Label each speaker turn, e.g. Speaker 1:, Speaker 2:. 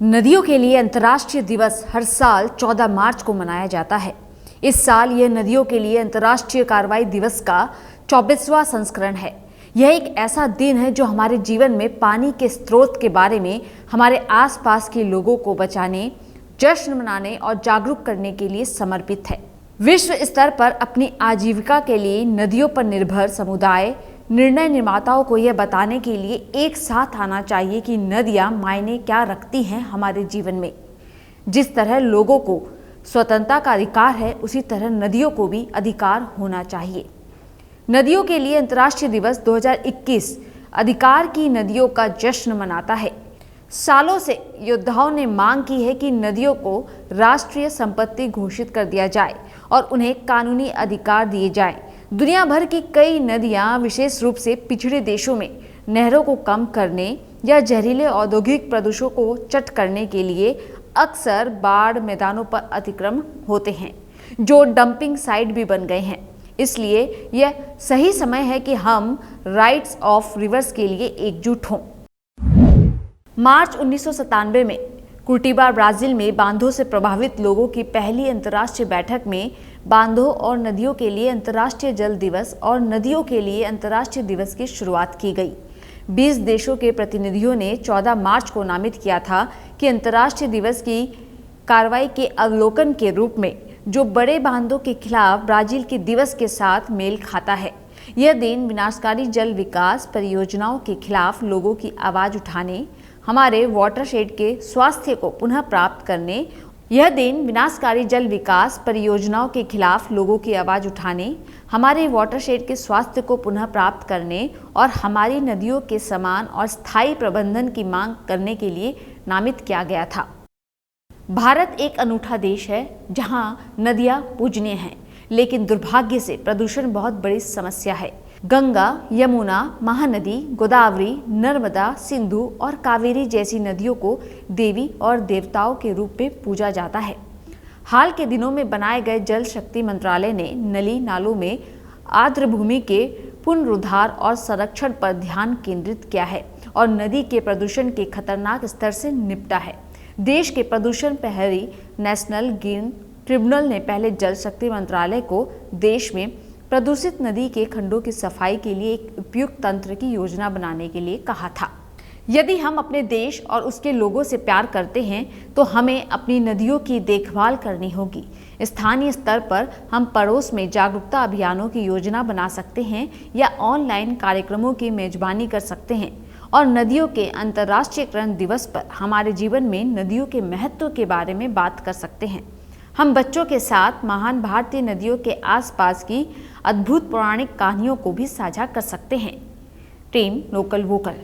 Speaker 1: नदियों के लिए अंतर्राष्ट्रीय दिवस हर साल 14 मार्च को मनाया जाता है। इस साल यह नदियों के लिए अंतर्राष्ट्रीय कार्रवाई दिवस का 24वां संस्करण है। यह एक ऐसा दिन है जो हमारे जीवन में पानी के स्रोत के बारे में, हमारे आसपास के लोगों को बचाने, जश्न मनाने और जागरूक करने के लिए समर्पित है। विश्व स्तर पर अपनी आजीविका के लिए नदियों पर निर्भर समुदाय, निर्णय निर्माताओं को यह बताने के लिए एक साथ आना चाहिए कि नदियां मायने क्या रखती हैं हमारे जीवन में। जिस तरह लोगों को स्वतंत्रता का अधिकार है, उसी तरह नदियों को भी अधिकार होना चाहिए। नदियों के लिए अंतर्राष्ट्रीय दिवस 2021 अधिकार की नदियों का जश्न मनाता है। सालों से योद्धाओं ने मांग की है कि नदियों को राष्ट्रीय संपत्ति घोषित कर दिया जाए और उन्हें कानूनी अधिकार दिए जाएं। दुनिया भर की कई नदियां, विशेष रूप से पिछड़े देशों में, नहरों को कम करने या जहरीले औद्योगिक प्रदूषणों को चट करने के लिए अक्सर बाढ़ मैदानों पर अतिक्रमण होते हैं, जो डंपिंग साइट भी बन गए हैं। इसलिए यह सही समय है कि हम राइट्स ऑफ रिवर्स के लिए एकजुट हों। मार्च 1997 में कुर्टिबा, ब्राजील में बांधों से प्रभावित लोगों की पहली अंतर्राष्ट्रीय बैठक में बांधों और नदियों के लिए अंतर्राष्ट्रीय जल दिवस और नदियों के लिए अंतर्राष्ट्रीय दिवस की शुरुआत की गई। 20 देशों के प्रतिनिधियों ने 14 मार्च को नामित किया था कि अंतर्राष्ट्रीय दिवस की कार्रवाई के अवलोकन के रूप में, जो बड़े बांधों के खिलाफ ब्राजील के दिवस के साथ मेल खाता है। यह दिन विनाशकारी जल विकास परियोजनाओं के खिलाफ लोगों की आवाज उठाने, हमारे वाटरशेड के स्वास्थ्य को पुनः प्राप्त करने, यह दिन विनाशकारी जल विकास परियोजनाओं के खिलाफ लोगों की आवाज उठाने, हमारे वाटरशेड के स्वास्थ्य को पुनः प्राप्त करने और हमारी नदियों के समान और स्थायी प्रबंधन की मांग करने के लिए नामित किया गया था। भारत एक अनूठा देश है जहां नदियां पूजनीय हैं, लेकिन दुर्भाग्य से प्रदूषण बहुत बड़ी समस्या है। गंगा, यमुना, महानदी, गोदावरी, नर्मदा, सिंधु और कावेरी जैसी नदियों को देवी और देवताओं के रूप में पूजा जाता है। हाल के दिनों में बनाए गए जल शक्ति मंत्रालय ने नली नालों में आर्द्र भूमि के पुनरुद्धार और संरक्षण पर ध्यान केंद्रित किया है और नदी के प्रदूषण के खतरनाक स्तर से निपटा है। देश के प्रदूषण प्रहरी नेशनल ग्रीन ट्रिब्यूनल ने पहले जल शक्ति मंत्रालय को देश में प्रदूषित नदी के खंडों की सफाई के लिए एक उपयुक्त तंत्र की योजना बनाने के लिए कहा था। यदि हम अपने देश और उसके लोगों से प्यार करते हैं तो हमें अपनी नदियों की देखभाल करनी होगी। स्थानीय स्तर पर हम पड़ोस में जागरूकता अभियानों की योजना बना सकते हैं या ऑनलाइन कार्यक्रमों की मेजबानी कर सकते हैं और नदियों के अंतर्राष्ट्रीयकरण दिवस पर हमारे जीवन में नदियों के महत्व के बारे में बात कर सकते हैं। हम बच्चों के साथ महान भारतीय नदियों के आसपास की अद्भुत पौराणिक कहानियों को भी साझा कर सकते हैं। Team local vocal.